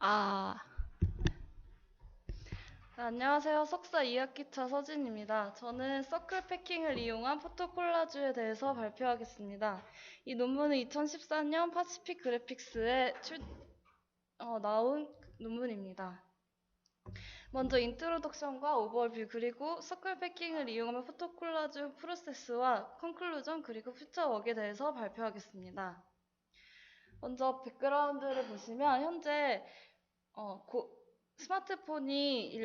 아, 네, 안녕하세요. 석사 2학기차 서진입니다. 저는 서클 패킹을 이용한 포토 콜라주에 대해서 발표하겠습니다. 이 논문은 2014년 파시픽 그래픽스에 나온 논문입니다. 먼저 인트로덕션과 오버뷰 그리고 서클 패킹을 이용하면 포토 콜라주 프로세스와 컨클루전 그리고 퓨처 웍에 대해서 발표하겠습니다. 먼저 백그라운드를 보시면 현재 스마트폰이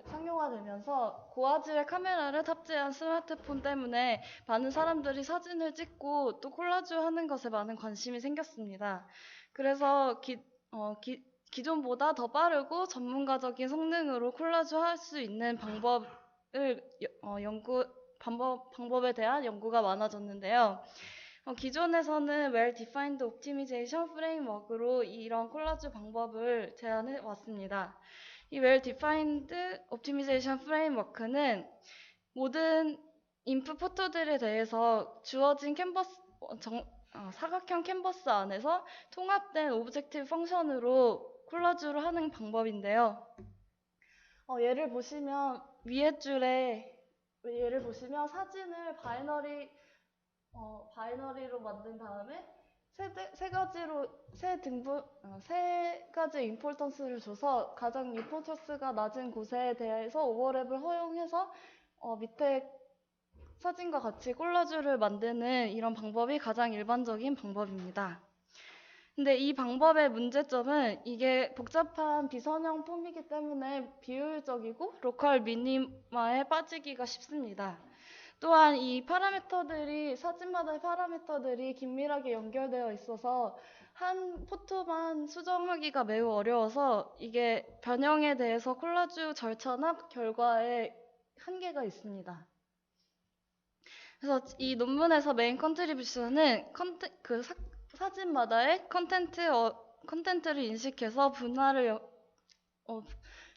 상용화되면서 고화질의 카메라를 탑재한 스마트폰 때문에 많은 사람들이 사진을 찍고 또 콜라주 하는 것에 많은 관심이 생겼습니다. 그래서 기존보다 더 빠르고 전문가적인 성능으로 콜라주 할 수 있는 방법에 대한 연구가 많아졌는데요. 기존에서는 Well-Defined Optimization Framework으로 이런 콜라주 방법을 제안해 왔습니다. 이 Well-Defined Optimization Framework는 모든 인풋 포토들에 대해서 주어진 사각형 캔버스 안에서 통합된 오브젝티브 펑션으로 콜라주를 하는 방법인데요. 예를 보시면 사진을 바이너리로 만든 다음에 세 가지 임포턴스를 줘서 가장 임포턴스가 낮은 곳에 대해서 오버랩을 허용해서 밑에 사진과 같이 콜라주를 만드는 이런 방법이 가장 일반적인 방법입니다. 근데 이 방법의 문제점은 이게 복잡한 비선형 폼이기 때문에 비효율적이고 로컬 미니마에 빠지기가 쉽습니다. 또한 사진마다의 파라미터들이 긴밀하게 연결되어 있어서 한 포토만 수정하기가 매우 어려워서 이게 변형에 대해서 콜라주 절차나 결과에 한계가 있습니다. 그래서 이 논문에서 메인 컨트리뷰션은 사진마다의 컨텐트를 인식해서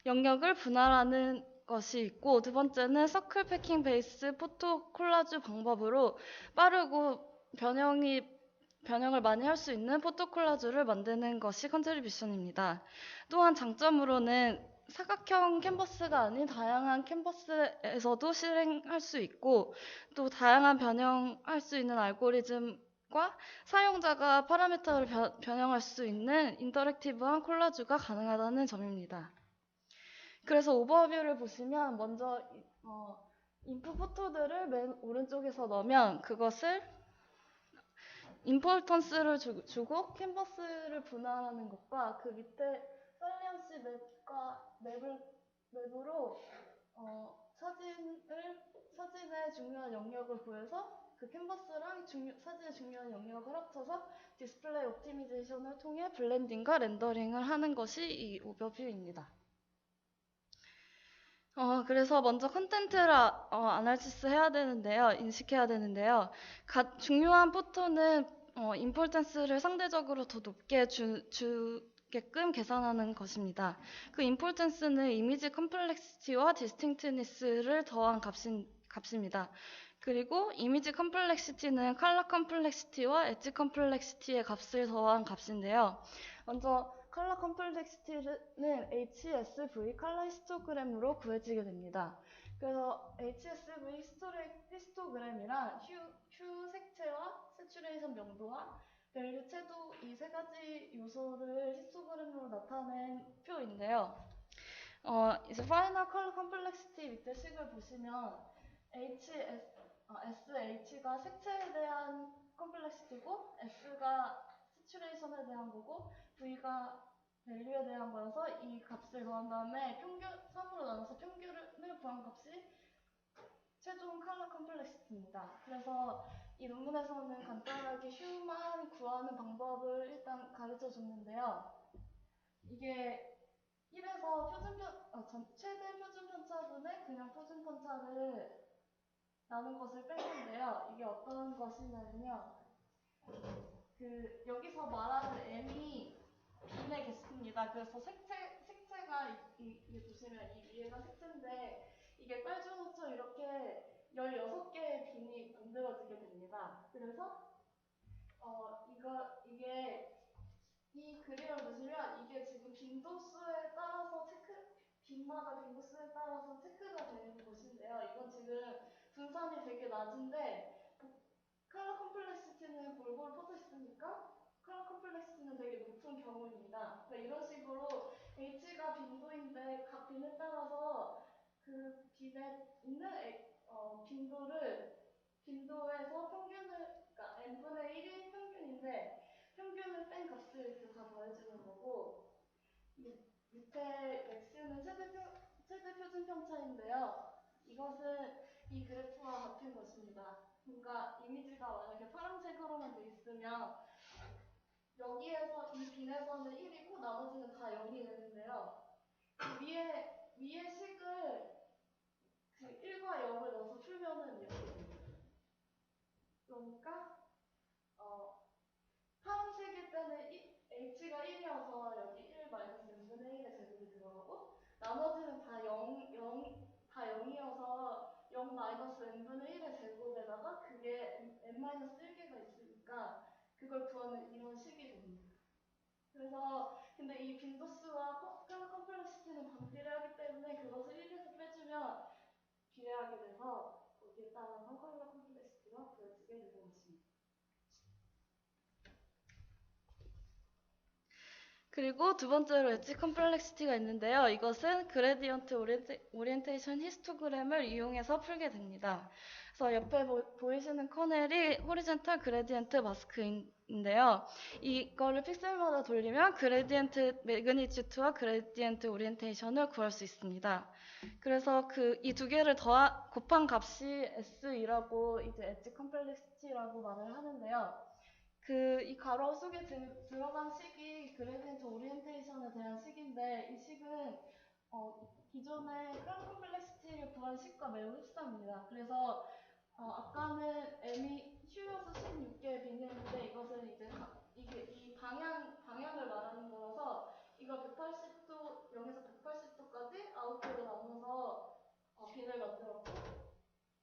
영역을 분할하는 것이 있고, 두 번째는 서클 패킹 베이스 포토 콜라주 방법으로 빠르고 변형을 많이 할 수 있는 포토 콜라주를 만드는 것이 컨트리뷰션입니다. 또한 장점으로는 사각형 캔버스가 아닌 다양한 캔버스에서도 실행할 수 있고, 또 다양한 변형할 수 있는 알고리즘과 사용자가 파라미터를 변형할 수 있는 인터랙티브한 콜라주가 가능하다는 점입니다. 그래서 오버뷰를 보시면 먼저 인풋 포토들을 맨 오른쪽에서 넣으면 그것을 임포턴스를 주고 캔버스를 분할하는 것과 그 밑에 살리언시 맵으로 사진의 중요한 영역을 구해서 그 캔버스랑 사진의 중요한 영역을 합쳐서 디스플레이 옵티미제이션을 통해 블렌딩과 렌더링을 하는 것이 이 오버뷰입니다. 그래서 먼저 컨텐트를 아날리시스 인식해야 되는데요. 중요한 포토는 임포턴스를 상대적으로 더 높게 주게끔 계산하는 것입니다. 그 임포턴스는 이미지 컴플렉시티와 디스팅트니스를 더한 값입니다. 그리고 이미지 컴플렉시티는 컬러 컴플렉시티와 엣지 컴플렉시티의 값을 더한 값인데요. 먼저 컬러 컴플렉시티는 HSV 컬러 히스토그램으로 구해지게 됩니다. 그래서 HSV 히스토그램이란 휴 색채와 세츄레이션 명도와 밸류 채도 이 세 가지 요소를 히스토그램으로 나타낸 표인데요. 이제 파이널 컬러 컴플렉시티 밑에 식을 보시면 SH가 색채에 대한 컴플렉시티고 S가 세츄레이션에 대한 거고 V가 밸류에 대한 거여서 이 값을 더한 다음에 3으로 나눠서 평균을 구한 값이 최종 컬러 컴플렉시티입니다. 그래서 이 논문에서는 간단하게 휴만 구하는 방법을 일단 가르쳐 줬는데요. 이게 1에서 최대 표준 편차분의 그냥 표준 편차를 나눈 것을 뺀 건데요. 이게 어떤 것이냐면요. 여기서 말하는 m이 빈의 개수입니다. 그래서 색채가 이게 보시면 이 위에가 색채인데 이게 빨주노초 이렇게 16개의 빈이 만들어지게 됩니다. 그래서 이게 이 그림을 보시면 이게 지금 빈도수에 따라서 빈마다 빈도수에 따라서 체크가 되는 곳인데요. 이건 지금 분산이 되게 낮은데 컬러 컴플렉시티는 골고루 퍼져 있으니까 컬러 컴플렉시티는 되게 높은 경우입니다. 그러니까 이런 식으로 H가 빈도인데 각 빈에 따라서 그 빈에 있는 빈도에서 평균을, 그러니까 n분의 1이 평균인데 평균을 뺀 값을 이렇게 다 더해주는 거고, 밑에 x는 최대 표준 편차인데요. 이것은 이 그래프와 같은 것입니다. 뭔가 이미지가 만약에 파란색으로만 돼 있으면 여기에서 이 빈에서는 1이고 나머지는 다 0이 되는데요. 위에 식을 그 1과 0을 넣어서 풀면은 이렇게 됩니다. 그러니까 파란색일 때는 h가 1이어서 여기 1 마이너스 n분의 1의 제곱이 들어가고 나머지는 다 0이어서 0 마이너스 n분의 1의 제곱에다가 그게 n 마이너스 1개가 있으니까 그걸 구하는 이런 식이 됩니다. 그래서 근데 이 빈도수와 컬러 컴플렉시티는 반비례하기 때문에 그것을 1에서 빼주면 비례하게 돼서 거기에 따라서 컬러 컴플렉시티가 구해지게 되는 것입니다. 그리고 두 번째로 엣지 컴플렉시티가 있는데요. 이것은 그레디언트 오리엔테이션 히스토그램을 이용해서 풀게 됩니다. 그래서 옆에 보이시는 커넬이 호리젠탈 그레디언트 마스크인데요. 이거를 픽셀마다 돌리면 그레디언트 매그니튜드와 그레디언트 오리엔테이션을 구할 수 있습니다. 그래서 이 두 개를 곱한 값이 S2라고 이제 엣지 컴플렉시티라고 말을 하는데요. 이 가로 속에 들어간 식이 그레디언트 오리엔테이션에 대한 식인데 이 식은 기존의 크라운 컴플렉시티를 구한 식과 매우 흡사합니다. 그래서 아까는 m이 Q여서 16개의 빈이었는데 이것은 이제 이 방향을 말하는 거라서 이거 180도 0에서 180도까지 아웃도로 나눠서 빈을 만들었고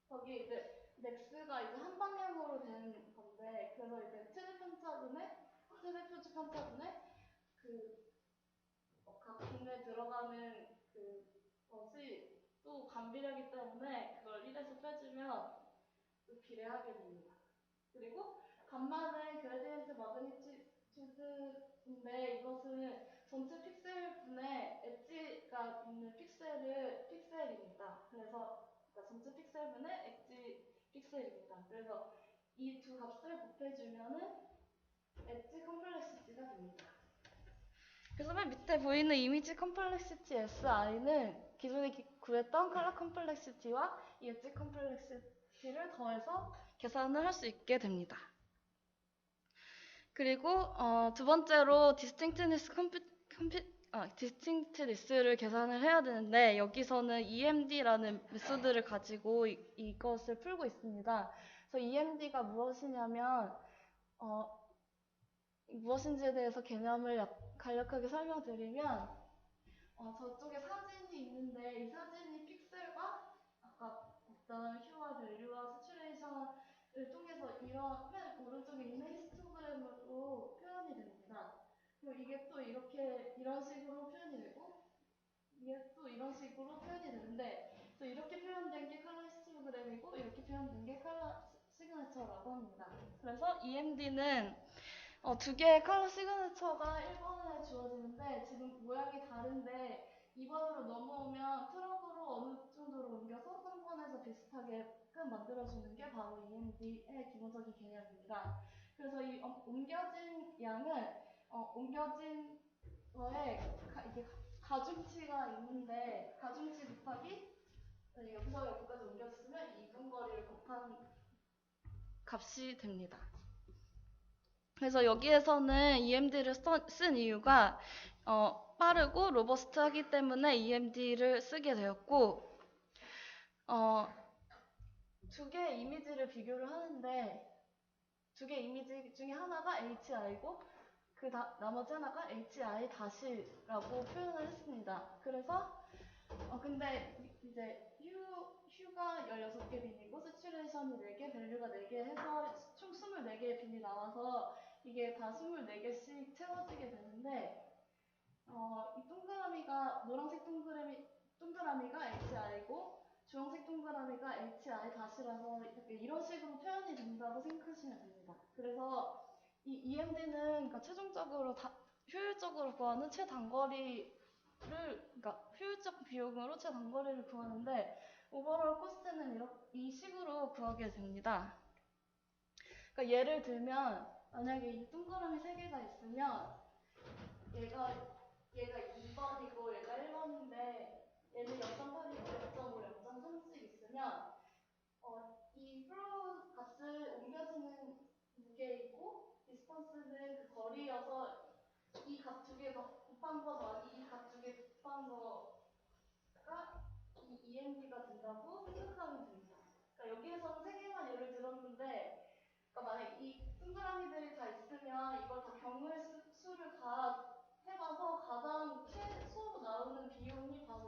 거기 이제 넥스가 이제 한 방향으로 되는 건데 그래서 이제 최대 표지 편차분의 각 빈에 들어가는 것이 또 반비례하기 때문에 그걸 1에서 빼주면 또 비례하게 됩니다. 그리고 반만은 그레디언트 마그니튜드인데 이것은 전체 픽셀 분의 엣지가 있는 픽셀입니다. 그래서 전체 픽셀 분의 엣지 픽셀입니다. 그래서 이 두 값을 곱해주면은 엣지 컴플렉시티가 됩니다. 그래서 맨 밑에 보이는 이미지 컴플렉시티 SI는 기존에 구했던 컬러 컴플렉시티와 이 엣지 컴플렉시티를 더해서 계산을 할 수 있게 됩니다. 그리고 두 번째로 디스팅트니스를 계산을 해야 되는데 여기서는 EMD라는 메소드를 가지고 이것을 풀고 있습니다. 그래서 EMD가 무엇이냐면 무엇인지에 대해서 개념을 간략하게 설명드리면 저쪽에 사진이 있는데 이 사진이 픽셀과 아까 어떤 휴와 밸류와 세츄레이션을 통해서 이런 맨 오른쪽에 있는 히스토그램으로 표현이 됩니다. 그리고 이게 또 이런 식으로 표현이 되고 이게 또 이런 식으로 표현이 되는데 또 이렇게 표현된 게 컬러 히스토그램이고 이렇게 표현된 게 컬러 시그니처라고 합니다. 그래서 EMD는 두 개의 컬러 시그니처가 1번에 주어지는데 지금 모양이 다른데 2번으로 넘어오면 트럭으로 어느 정도로 옮겨서 3번에서 비슷하게끔 만들어주는 게 바로 EMD의 기본적인 개념입니다. 그래서 이 옮겨진 양은 옮겨진 거에 이게 가중치가 있는데 가중치 곱하기 여기서 여기까지 옮겼으면 이분거리를 곱한 값이 됩니다. 그래서 여기에서는 EMD를 쓴 이유가 빠르고 로버스트하기 때문에 EMD를 쓰게 되었고 두 개의 이미지를 비교를 하는데 두 개의 이미지 중에 하나가 HI고 나머지 하나가 HI 다시라고 표현을 했습니다. 그래서 근데 이제 휴가 16개 빈이고 세츄레이션이 4개, 밸류가 4개 해서 총 24개의 빈이 나와서 이게 다 24개씩 채워지게 되는데 이 동그라미가 노란색 동그라미가 HI고 주황색 동그라미가 HI 다시라서 이런 식으로 표현이 된다고 생각하시면 됩니다. 그래서 이 EMD는 그러니까 최종적으로 효율적으로 구하는 그러니까 효율적 비용으로 최단거리를 구하는데 오버롤 코스트는 이 식으로 구하게 됩니다. 그러니까 예를 들면 만약에 이 동그라미 3개가 있으면 얘가 2번이고 얘가 1번인데 얘는 0.8이고 0.5, 0.3씩 있으면 이 플로우 값을 옮겨지는 무게이고 디스턴스는 그 거리여서 이 값 두 개 곱한 거 더하기 이 값 두 개 곱한 거가 이 EMD가 된다고 생각하면 됩니다. 그러니까 여기에서는 3개만 예를 들었는데 그러니까 만약 이 동그라미들이 다 있으면 이걸 다 경우의 수를 다 해봐서 가장 최소로 나오는 비용이 바로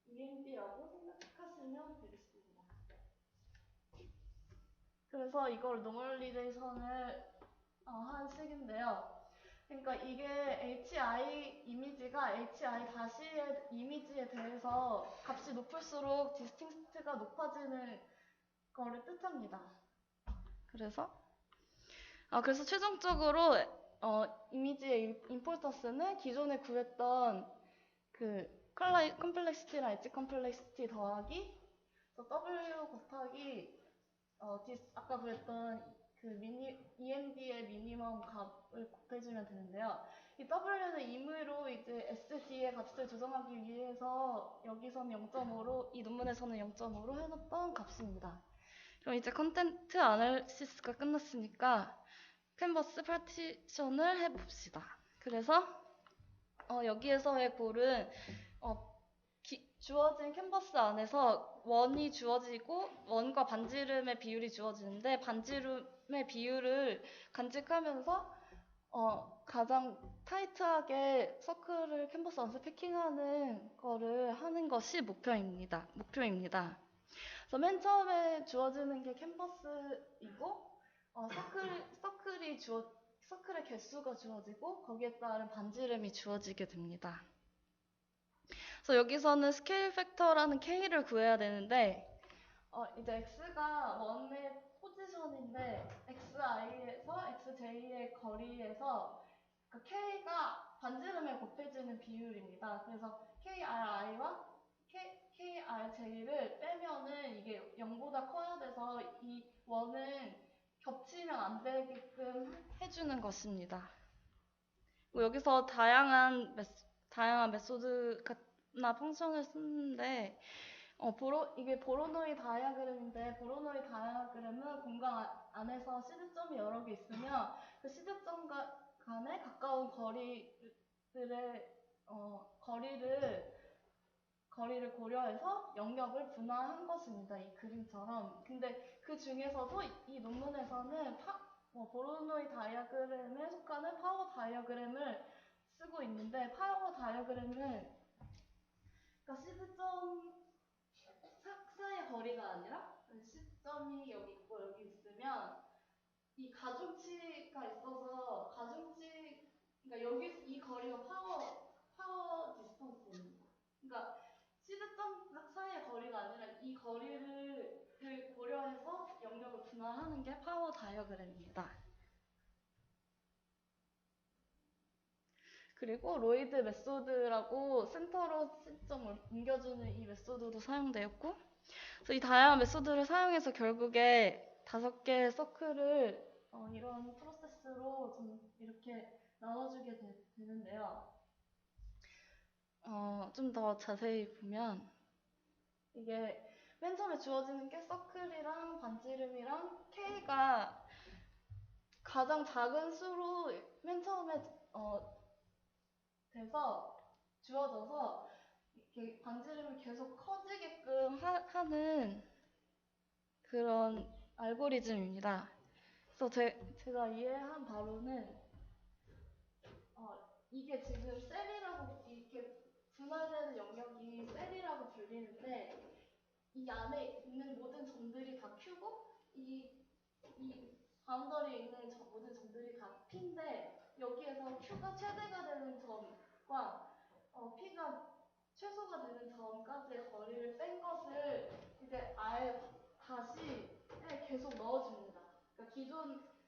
EMD라고 생각하시면 되겠습니다. 그래서 이걸 노멀리제이션을 한 식인데요. 그러니까 이게 HI 이미지가 HI 다시의 이미지에 대해서 값이 높을수록 디스팅스트가 높아지는 거를 뜻합니다. 그래서 최종적으로 이미지의 임포턴스는 기존에 구했던 그 컴플렉시티랑 엣지 컴플렉시티 더하기 W 곱하기 아까 그랬던 그 EMD의 미니멈 값을 곱해주면 되는데요. 이 W는 임의로 이제 SD의 값을 조정하기 위해서 여기서는 0.5로 이 논문에서는 0.5로 해놨던 값입니다. 그럼 이제 컨텐트 아날리시스가 끝났으니까 캔버스 파티션을 해봅시다. 그래서 여기에서의 골은 주어진 캔버스 안에서 원이 주어지고 원과 반지름의 비율이 주어지는데 반지름의 비율을 간직하면서 가장 타이트하게 서클을 캔버스 안에서 패킹하는 거를 하는 것이 목표입니다. 그래서 맨 처음에 주어지는 게 캔버스이고 서클의 개수가 주어지고 거기에 따른 반지름이 주어지게 됩니다. 그래서 여기서는 스케일 팩터라는 K를 구해야 되는데 이제 X가 원의 포지션인데 XI에서 XJ의 거리에서 그 K가 반지름에 곱해지는 비율입니다. 그래서 KRI와 KRJ를 빼면은 이게 0보다 커야 돼서 이 원은 겹치면 안 되게끔 해주는 것입니다. 여기서 다양한 메소드나 펑션을 쓰는데 이게 보로노이 다이아그램인데 보로노이 다이아그램은 공간 안에서 시드점이 여러 개 있으면 그 시드점 간에 가까운 거리를 고려해서 영역을 분할한 것입니다. 이 그림처럼. 근데 그 중에서도 이 논문에서는 보로노이 다이아그램에 속하는 파워 다이아그램을 쓰고 있는데 파워 다이아그램은 그러니까 시드점 사이의 거리가 아니라 시점이 여기 있고 여기 있으면 이 가중치가 있어서 그러니까 여기 이 거리가 파워 디스턴스입니다. 그러니까 시드점 사이의 거리가 아니라 이 거리를 고려해서 영역을 분할하는 게 파워 다이어그램입니다. 그리고 로이드 메소드라고 센터로 시점을 옮겨주는 이 메소드도 사용되었고 그래서 이 다양한 메소드를 사용해서 결국에 5개의 서클을 이런 프로세스로 좀 이렇게 나눠주게 되는데요. 좀 더 자세히 보면 이게 맨 처음에 주어지는 게 서클이랑 반지름이랑 K가 가장 작은 수로 맨 처음에 돼서 주어져서 이렇게 반지름이 계속 커지게끔 하는 그런 알고리즘입니다. 그래서 제가 이해한 바로는 이게 지금 셀이라고 이렇게 분할되는 영역이 셀이라고 불리는데 이 안에 있는 모든 점들이 다 Q고 이 바운더리에 있는 모든 점들이 다 P인데 여기에서 Q가 최대가 되는 점과 P가 최소가 되는 점까지의 거리를 뺀 것을 이제 R 다시에 계속 넣어줍니다.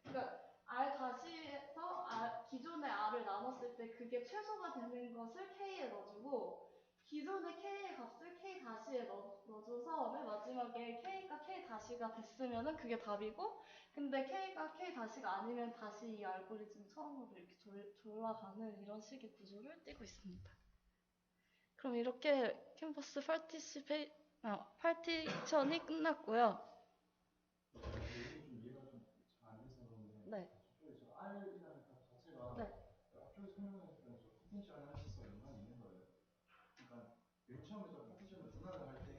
그러니까 R 다시에서 기존의 R을 나눴을 때 그게 최소가 되는 것을 K에 넣어주고 기존의 K의 값을 K 다시에 넣어줘서 맨 마지막에 K가 K 다시가 됐으면은 그게 답이고 근데 K가 K 다시가 아니면 다시 이 알고리즘 처음으로 이렇게 돌아가는 이런 식의 구조를 띠고 있습니다. 그럼 이렇게 캔버스 파티션이 끝났고요. 좀 이해가 좀 안 돼서 그런데 네. 저쪽에서 R이라는 값 자체가 네. 앞쪽에 설명하셨던 저 포텐셜 아나리시스가 연관이 있는 거예요. 그러니까 맨 처음에 저 파티션을 분할을 할 때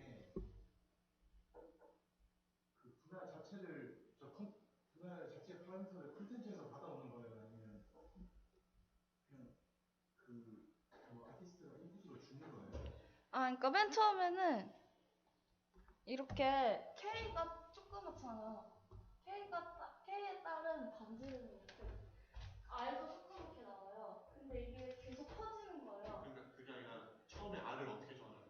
그 분할 자체를 분할 자체 파라미터를 컨텐츠에서 받아오는 거예요. 아니면 그냥 그 아티스트가 인풋으로 주는 거예요. 그러니까 맨 처음에는 이렇게 K가 조그맣잖아요. K에 따른 반지름이 이렇게 R도 조그맣게 나와요. 근데 이게 계속 커지는 거예요. 그러니까 그게 아니라 처음에 R을 어떻게 정하나요?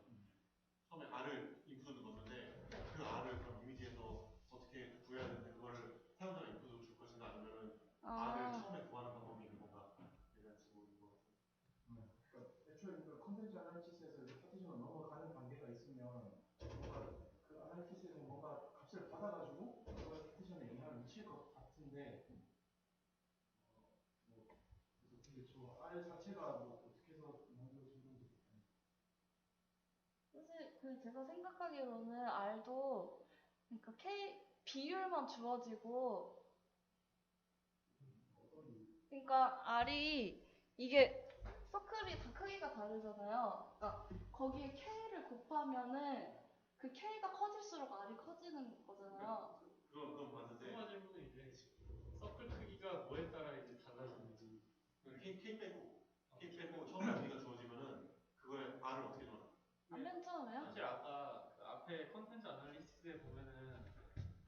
처음에 R을 인풋을 넣었는데 그 R을 그럼 이미지에서 어떻게 구해야 되는데 그거를 사용자가 인풋으로 줄 것인가 아니면 R을 처음에 구하는 방법이 있는 건가? 내가 지금 있는 것 같아요. 그러니까 애초에 그 컨텐츠 아나리시스에서 파티션을 넘어가는 단계가 있으면 뭔가 그 아나리시스에서 뭔가 값을 받아가지고 그걸 파티션에 영향을 미칠 것 같은데 그래서 근데 저 R 자체가 뭐 어떻게 해서 만들어진 건지 사실 제가 생각하기로는 R도 그러니까 K 비율만 주어지고 그러니까 R이 이게 서클이 다 크기가 다르잖아요. 그러니까 거기에 K를 곱하면은 그 K가 커질수록 R이 커지는 거잖아요. 그건 맞는데 또 질문은 이제 서클 크기가 뭐에 따라 이제 달라지는지 K 빼고 처음에 의미가 주어지면은 그거에 R을 어떻게 정하나? 맨 처음에요? 사실 아까 그 앞에 컨텐츠 아날리시스에 보면은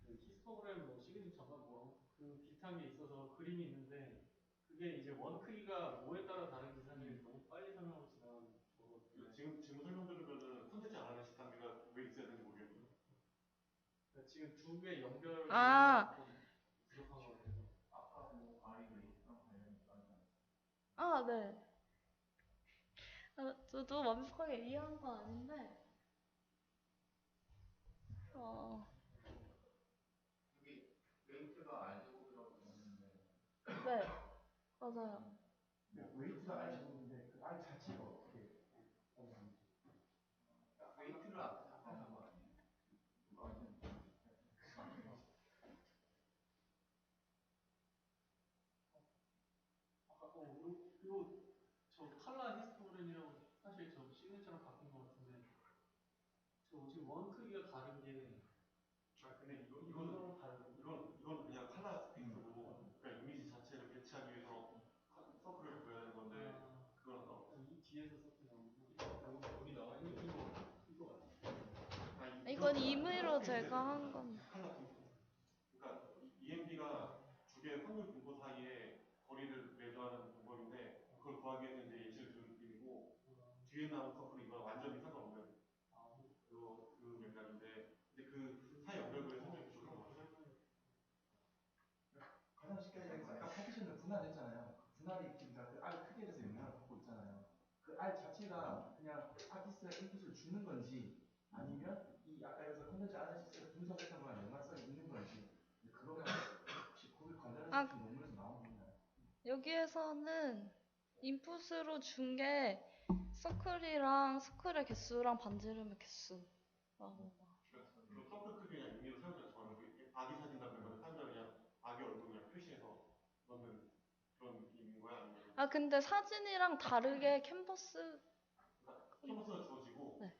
그 히스토그램 뭐 시그니처 뭐그 비슷한 게 있어서 그림이 있는데 그게 이제 원 크기가 뭐에 따라 다른지 사실 너무 빨리 설명을 지나가는 거거든요. 지금 설명 들으면은 컨텐츠 아나리시스 단계가 왜 있어야 되는지 모르겠거든요. 그러니까 지금 두 개 연결이 좀 부족한 것 같아서 아까 뭐 R이 웨이트랑 관련이 있다는 네. 저도 완벽하게 이해한 건 아닌데 여기 웨이트가 R제곱이라고 되는데 네, 맞아요. 웨이트가 R제곱인데 그 R 자체가 어떻게 웨이트를 앞에 합하는 거 아니에요? 저 칼라 히스토그램이랑 사실 저 시그니처랑 바뀐 것 같은데 저 지금 원 크기가 다른 게 근데 이건 그냥 칼라 스페이스고 그냥 이미지 자체를 배치하기 위해서 서클을 구해야 되는 건데 그건 이 뒤에서 썼던 여기 나와 있는 이거 이건 임의로 제가 한 겁니다. 그러니까 EMB가 두 개의 확률 분포 사이에 거리를 매조하는 방법인데 그걸 구하기 위해서 이제 예시를 든 그림이고 뒤에 나온 서클은 이건 완전히 상관없는 그 맥락인데 근데 그 사이 연결고리 설명이 부족한 것 같아요. 가장 쉽게 얘기해서 아까 파티션을 분할했잖아요. 분할이 그러니까 그 R 크기에 대해서 영향을 받고 있잖아요. 그 R 자체가 그냥 아티스트가 인풋을 주는 건지 아니면 이 아까 여기서 컨텐츠 아나리시스에서 분석했던 거랑 연관성이 있는 건지 그거는 혹시 거기 관련해서 혹시 논문에서 나온 게 있나요? 여기에서는 인풋으로 준 게 서클이랑 서클의 개수랑 반지름의 개수라고 그 서클 크기가 의미로 사용자가 정하는 거 아기 사진다 그러면 사용자가 그냥 아기 얼굴 그냥 표시해서 넣는 그런 느낌인 거야? 아니면 근데 사진이랑 다르게 캔버스 캔버스가 주어지고 네.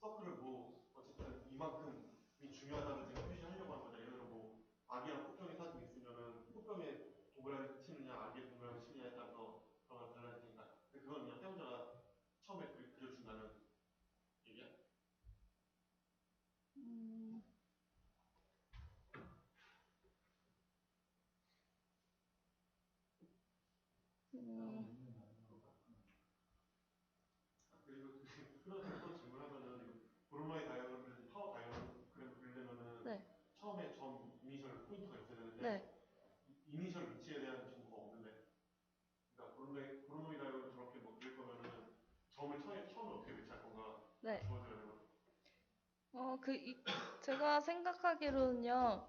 서클을 뭐 어쨌든 이만큼이 중요하다는 지금 표시하려고 하는 거잖아요. 예를 들어 뭐 아기랑 꽃병이 사진 있으면은 꽃병에 동그라미 치느냐 아기의 동그라미 치느냐에 따라서 그런 걸 달라지니까 근데 그건 그냥 사용자가 처음에 그려준다는 얘기야? 제가 생각하기로는요,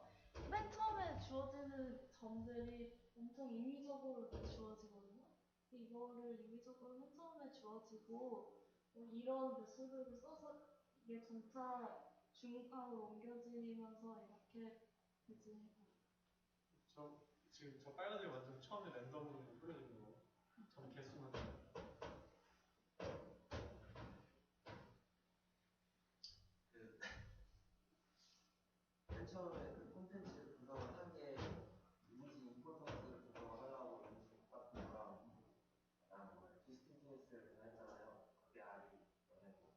맨 처음에 주어지는 점들이 엄청 임의적으로 주어지거든요. 이거를 임의적으로 맨 처음에 주어지고, 이런 메소드를 써서 이게 점차 중앙으로 옮겨지면서 이렇게 되지. 지금 저 빨간색 완전 처음에 랜덤으로 뿌려진 거. 점 개수만. 맨 처음에 그 콘텐츠 분석을 하기에 이미지 임포턴스를 분석을 하려고 이미지 같은 거랑 그다음에 디스틴티니스를 변했잖아요. 그게 아니 뭐냐고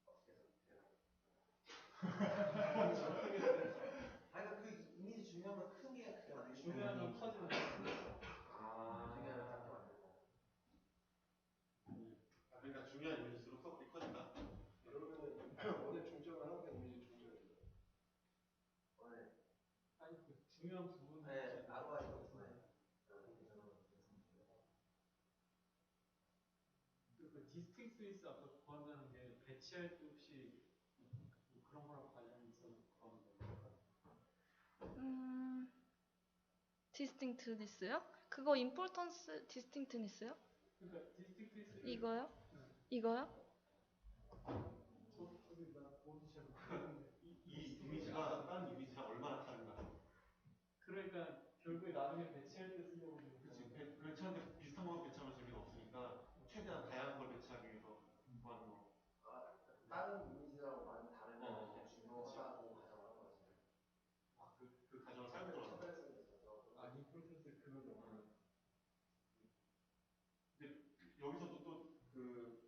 어떻게 해석해요? 아니 그 이미지 중요한 건 큰 게 그게 아니고 중요한 건 커지는 거. 중요한 건 작게 만들고 그러니까 중요한 이미지로 서클이 커진다. 그러면은 원의 중점은 항상 이미지 중점이죠. 오늘 아니 그 중요한 부분. 네 아로아이도 그 디스팅스니스 아까 구한다는 게 배치할 때 혹시 뭐 그런 거랑 관련이 있어서 구하는 건가요? 디스팅트니스요? 그거 임포턴스 디스팅트니스요? 그러니까 디스팅스니스 이거요? 이거요? 저기 나 뭔지 잘 모르겠는데 이 이미지가 다른 이미지랑 얼마나 다른가. 그러니까 결국에 나중에 배치할 때 쓰려고 하는 그치. 배치하는데 비슷한 것만 배치하면 재미가 없으니까 최대한 다양한 걸 배치하기 위해서 구하는 거. 다른 이미지랑 많이 다르면 어, 중요하다고 가정하는 거지. 그 가정을 살고 돌아가. 임포턴스 그거죠. 근데 여기서도 또 그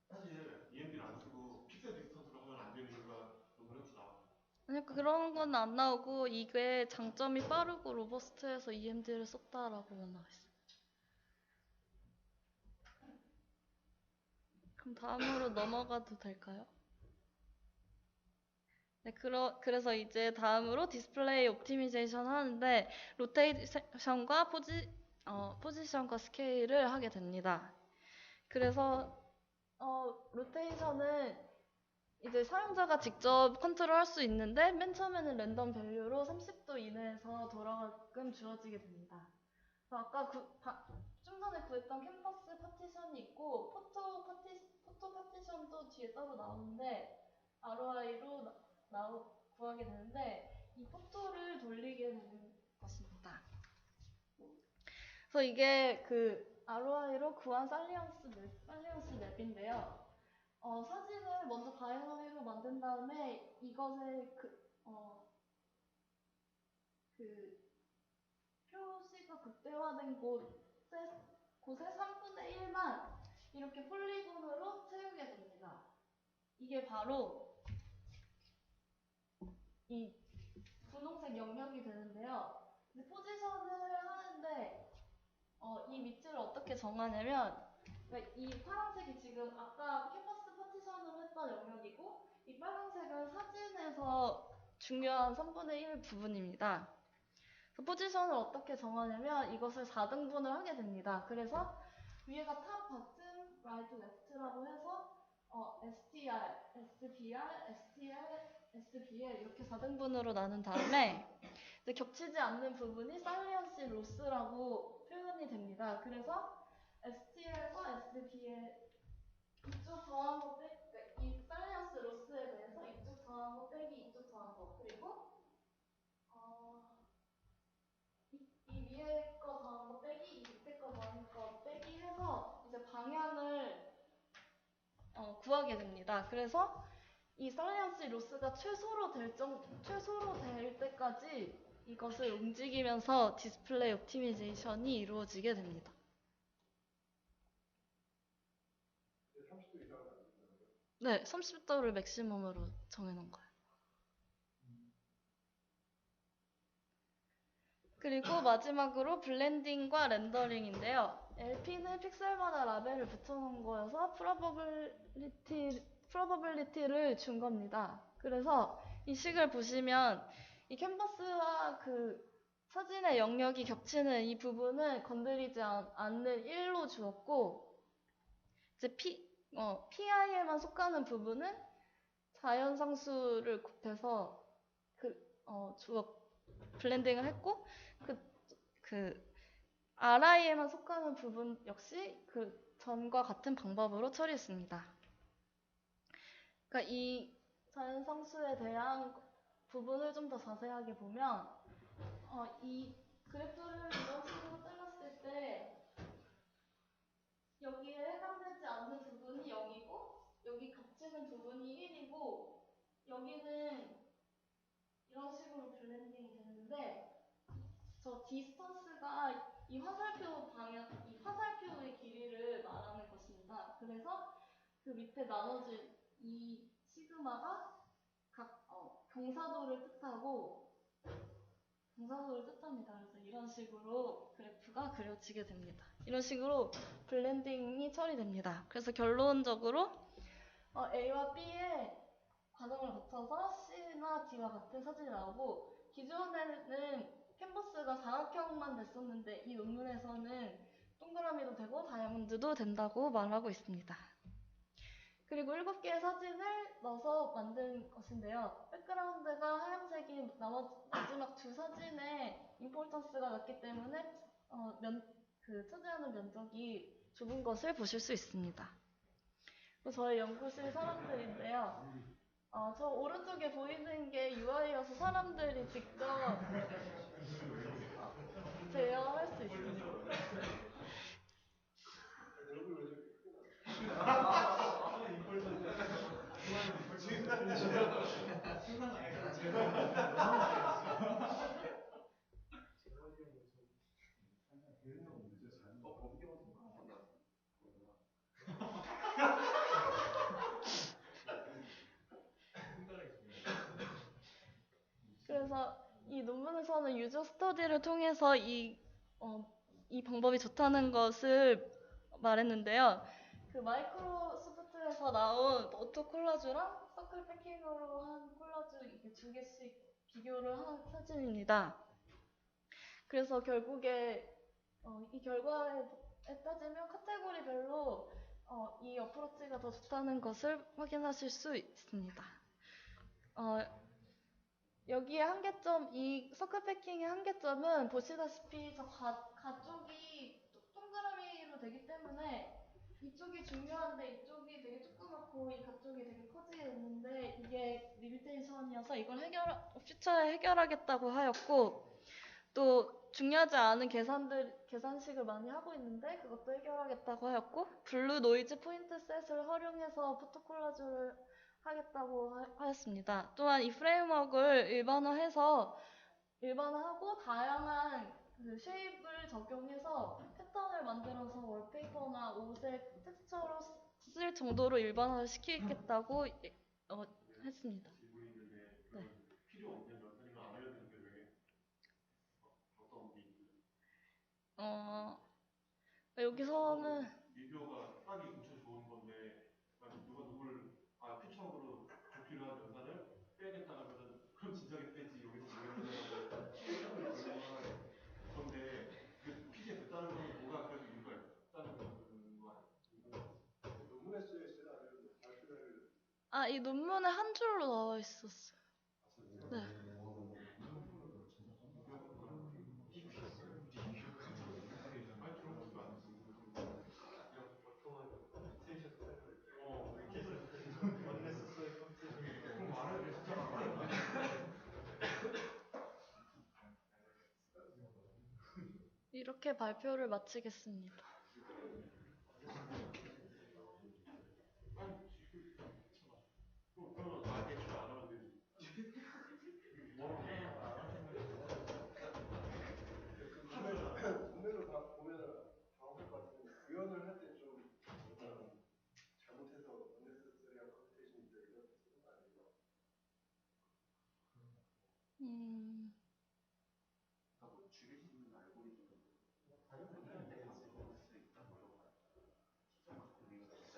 사실 EMB를 안 쓰고 픽셀 디스턴스로 하면 안 되는 이유가 논문에서 나와요. 아니 그런 건 안 나오고 이게 장점이 빠르고 로버스트해서 EMD를 썼다라고만 나와 있어요. 그럼 다음으로 넘어가도 될까요? 네, 그래서 이제 다음으로 디스플레이 옵티미제이션 하는데 로테이션과 포지션과 스케일을 하게 됩니다. 그래서 로테이션은 이제 사용자가 직접 컨트롤할 수 있는데 맨 처음에는 랜덤 밸류로 30도 이내에서 돌아가끔 주어지게 됩니다. 그래서 아까 좀 전에 구했던 캔버스 파티션이 있고 포토 파티션도 뒤에 따로 나오는데 ROI로 구하게 되는데 이 포토를 돌리게 되는 것입니다. 그래서 이게 그 ROI로 구한 살리언스 맵인데요. 사진을 먼저 바이너리로 만든 다음에 이것의 표시가 극대화된 곳에 3분의 1만 이렇게 폴리곤으로 채우게 됩니다. 이게 바로 이 분홍색 영역이 되는데요. 이제 포지션을 하는데 이 위치를 어떻게 정하냐면 그러니까 이 파란색이 지금 아까 캔버스 파티션으로 했던 영역이고 이 빨간색은 사진에서 중요한 3분의 1 부분입니다. 포지션을 어떻게 정하냐면 이것을 4등분을 하게 됩니다. 그래서 위에가 탑, 바튼, 라이트, 레프트라고 해서 STR, SBR, STL, SBL 이렇게 4등분으로 나눈 다음에 이제 겹치지 않는 부분이 살리언시 로스라고 표현이 됩니다. 그래서 STL과 SBL 이쪽 더한 거 그러니까 이 살리언스 로스에 대해서 이쪽 더한 거 빼기 이쪽 더한 거 그리고 이 위에 거 더한 거 빼기 이 밑에 거 더한 거 빼기 해서 이제 방향을 구하게 됩니다. 그래서 이 살리언시 로스가 최소로 될 때까지 이것을 움직이면서 디스플레이 옵티미제이션이 이루어지게 됩니다. 30도 이상은 안 된다는 거예요? 네, 30도를 맥시멈으로 정해놓은 거예요. 그리고 마지막으로 블렌딩과 렌더링인데요. LP는 픽셀마다 라벨을 붙여놓은 거여서 프로버빌리티를 준 겁니다. 그래서 이 식을 보시면 이 캔버스와 그 사진의 영역이 겹치는 이 부분은 건드리지 않는 1로 주었고 이제 PI에만 속하는 부분은 자연상수를 곱해서 주어 블렌딩을 했고 그 RI에만 속하는 부분 역시 그 전과 같은 방법으로 처리했습니다. 그러니까 이 자연상수에 대한 부분을 좀 더 자세하게 보면 이 그래프를 이런 식으로 잘랐을 때 여기에 해당되지 않는 부분이 0이고 여기 겹치는 부분이 1이고 여기는 이런 식으로 블렌딩이 되는데 저 디스턴스가 이 화살표의 길이를 말하는 것입니다. 그래서 그 밑에 나눠진 이 시그마가 각 경사도를 뜻합니다. 그래서 이런 식으로 그래프가 그려지게 됩니다. 이런 식으로 블렌딩이 처리됩니다. 그래서 결론적으로 A와 B의 과정을 거쳐서 C나 D와 같은 사진이 나오고 기존에는 캔버스가 사각형만 됐었는데 이 논문에서는 동그라미도 되고 다이아몬드도 된다고 말하고 있습니다. 그리고 7개의 사진을 넣어서 만든 것인데요. 백그라운드가 하얀색인 마지막 두 사진에 임포턴스가 낮기 때문에 차지하는 면적이 좁은 것을 보실 수 있습니다. 저희 연구실 사람들인데요. 저 오른쪽에 보이는 게 UI여서 사람들이 직접 제어할 수 있습니다. 그래서 이 논문에서는 유저 스터디를 통해서 이 방법이 좋다는 것을 말했는데요. 그 마이크로소프트에서 나온 오토 콜라주랑 서클 패킹으로 한 콜라주 이게 2개씩 비교를 한 사진입니다. 그래서 결국에 이 결과에 따지면 카테고리별로 이 어프로치가 더 좋다는 것을 확인하실 수 있습니다. 여기에 한계점, 이 서클 패킹의 한계점은 보시다시피 저 가쪽이 동그라미로 되기 때문에 이쪽이 중요한데 이쪽이 되게 조그맣고 이 가쪽이 되게 커지게 됐는데 이게 리미테이션이어서 이걸 퓨처에 해결하겠다고 하였고 또 중요하지 않은 계산식을 많이 하고 있는데 그것도 해결하겠다고 하였고 블루 노이즈 포인트 셋을 활용해서 포토콜라주를 하겠다고 하였습니다. 또한 이 프레임워크를 일반화하고 다양한 그 쉐입을 적용해서 패턴을 만들어서 월페이퍼나 옷에 텍스처로 쓸 정도로 일반화를 시키겠다고 했습니다. 질문이 있는데 그 필요 없는 연산이면 안 알려드는 게 왜? 어떤 게 있는지. 여기서는 리뷰어가 딱이 엄청 좋은 건데 누가 누구를 피처으로 좋기로 한 연산을 빼야겠다 하면은 그럼 진작에 빼지 여기서 모르겠다라고 건데 그 핏이 됐다는 건 뭐가 그래도 이유가 있다는 거 논문에 쓰여 있어요? 아니면 발표를 이 논문에 한 줄로 나와 있었어요. 네. 이렇게 발표를 마치겠습니다. 그러면 대출 안 하면 되지. 문맥을 보면 정확할 것 같은데 구현을 할 때 좀 잘못해서 unnecessary한 컴퓨테이션이 이런 쓰는 거 아니에요? 그러니까 뭐 줄일 수 있는 알고리즘은 다른데 바꿀 수 있다 뭐 이런 거 우리가 진짜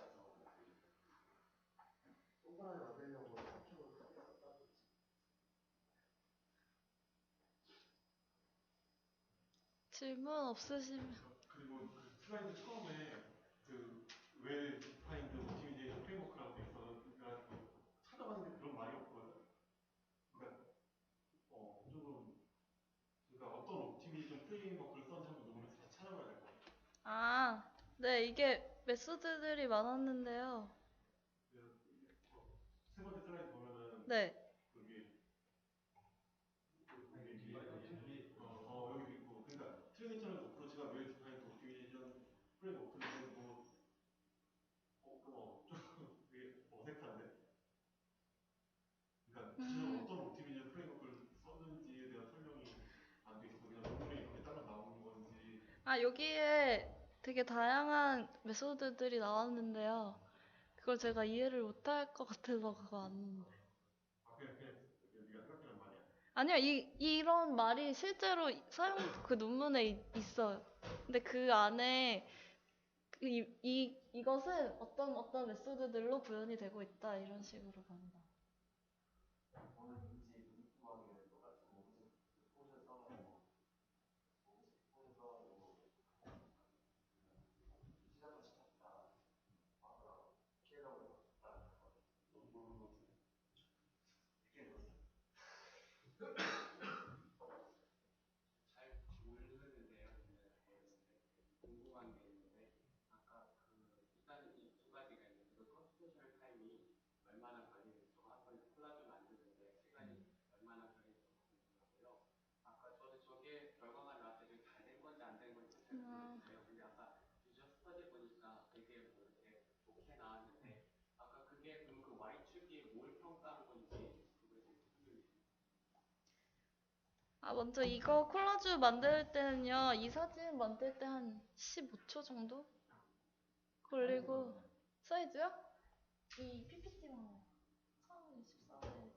동그라미 만들려고 사각형을 크게 썼다는 거지. 질문 없으시면 그리고 그 슬라이드 처음에 그 웰 디파인드 옵티미제이션 프레임워크라고 돼 있어서 찾아봤는데 네, 이게 메소드들이 많았는데요. 세 번째 슬라이드 보면은 네. 여기 여기 있고 그러니까 트레디셔널 어프로치가 왜 디파인 옵티미제이션 프레임워크인데 좀 되게 어색한데. 그러니까 구체적으로 어떤 옵티미제이션 프레임워크를 썼는지에 대한 설명이 안 돼 있어서 그냥 논문에 이렇게 따로 나오는 건지. 아, 여기에 되게 다양한 메소드들이 나왔는데요. 그걸 제가 이해를 못할 것 같아서 그거 안 넣는데. 그냥 네가 생각하는 말이야. 아니요, 이런 말이 실제로 그 논문에 있어요. 근데 그 안에 이것은 어떤 메소드들로 구현이 되고 있다, 이런 식으로 갑니다. 저는 왠지 무기투하게 똑같은 오브젝트 폰을 써가지고 오브젝트 폰을 써가지고 시작을 시켰다 하더라고. 스케일업을 바꿨다는 거. 이게 뭐지? 잘 모르는데요. 궁금한 게 있는데 아까 일단은 이 두 가지가 있는데 그 컴퓨테이셔널 타임이 얼마나 걸리는지 한 번에 콜라주 만드는데 시간이 얼마나 걸리는지 궁금하고요. 아까 저게 결과가 나왔을 때 잘 된 건지 안 된 건지 잘 모르겠어요. 근데 아까 유저 스터디 보니까 되게 뭐 이렇게 좋게 나왔는데 아까 그게 그럼 그 Y축이 뭘 평가한 건지 그거에 대해서 설명해 주세요. 아, 먼저 이거 콜라주 만들 때는요, 이 사진 만들 때 한 15초 정도 걸리고, 사이즈요? 이 PPT만 처음 14회.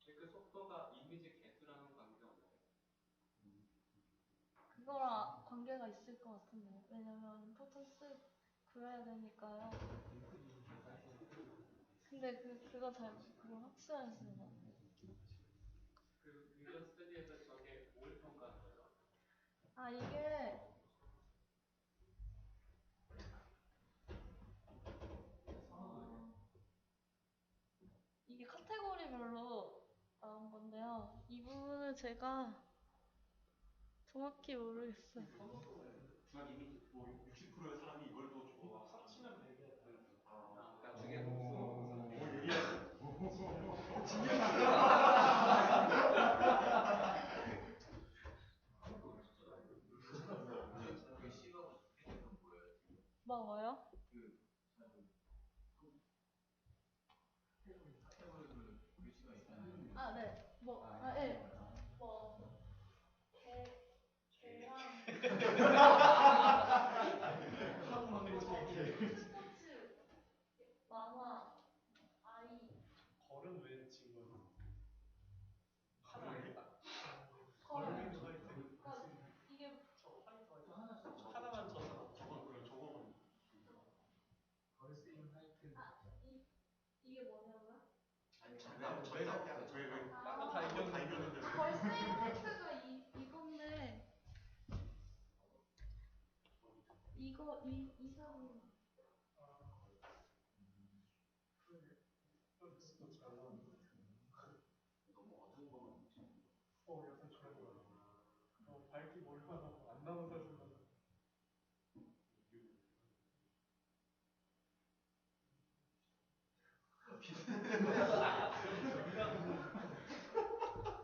그 속도가 이미지 개수랑은 관계 없나요? 그거랑 관계가 있을 것 같은데요. 왜냐면 포토스 그려야 되니까요. 근데 그거 확실할 수는 없네. 그 유저 스터디에서 저게 뭘 평가한 거죠? 아, 이게 이게 카테고리별로 나온 건데요. 이 부분을 제가 정확히 모르겠어요. 한 이미 뭐 60%의 사람이 이걸 또 좋아. 합치면 되게 그러니까 그게 높은 얘기하지. 그 시각 해석은 뭐예요? 뭐요? 카테고리를 글씨가 있잖아요. 아, 네. 네. 개랑 스포츠, 만화, 아이. 걸은 왜 친 거예요? 걸. 걸음이 화이트. 그러니까 이게 저 화이트 하나만 쳤어. 저거는 걸스인 화이트. 이게 뭐냐고요? 왜 딴거 다 이겼는데. 걸스인 화이트가 이건데 이 사진. 너무 어두운 것만 약간 그런 거. 밝기 몰라서 안 나온 사진만.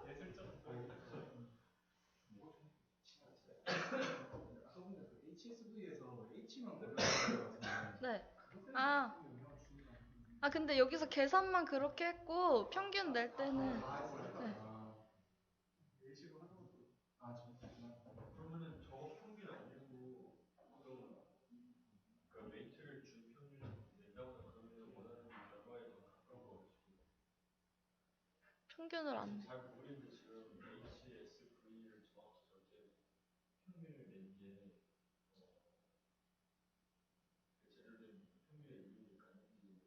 예술적. 아까 보니까 그 HSV에서 H만 고르는 것 같은데. 네. 근데 여기서 계산만 그렇게 했고 평균 낼 때는 네. 예시로 하는 것도. 정말. 그러면은 저거 평균 아니고 좀 그 웨이트를 준 평균을 낸다거나 그러면 원하는 결과에 더 가까운 거 같습니다. 평균을 안 잘 모르겠는데 지금 HSV를 정확히 저렇게 평균을 낸게 제대로 된 평균의 이유가 있는지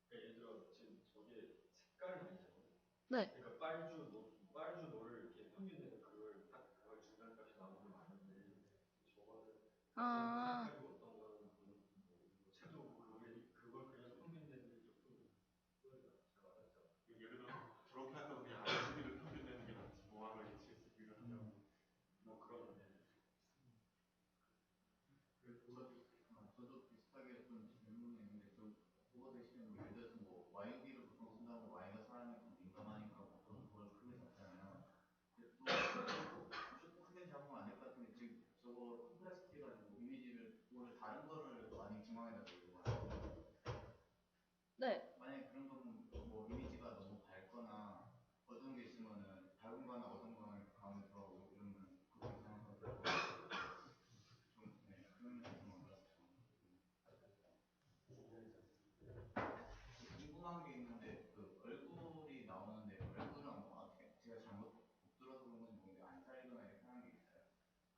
그러니까 예를 들어 지금 저게 색깔을 내잖아요. 네. 그러니까 빨주 노를 이렇게 평균에서 그걸 딱 그걸 중간까지 나오는 거 아는데 저거는 색깔이 어떤 거는 채도 그걸 그냥 평균 내는 게 조금 잘 와닿지 않아요. 예를 들어 저렇게 할 거면 그냥 RGB를 평균 내는 게 낫지. 뭐하러 HSV를 하냐고. 뭐 그런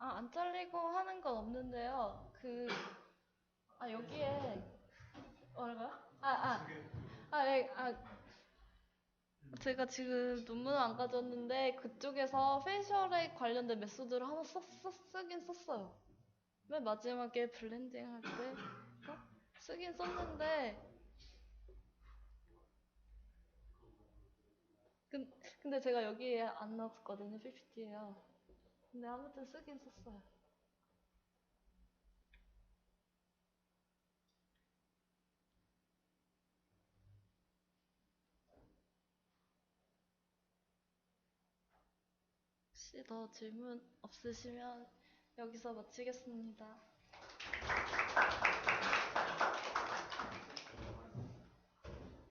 안 잘리고 하는 건 없는데요. 여기에, 뭐라고요? 제가 지금 논문을 안 가졌는데, 그쪽에서 페이셜에 관련된 메소드를 하나 쓰긴 썼어요. 맨 마지막에 블렌딩 할 때, 쓰긴 썼는데, 근데 제가 여기에 안 넣었거든요, PPT에요. 근데 아무튼 쓰긴 썼어요. 혹시 더 질문 없으시면 여기서 마치겠습니다.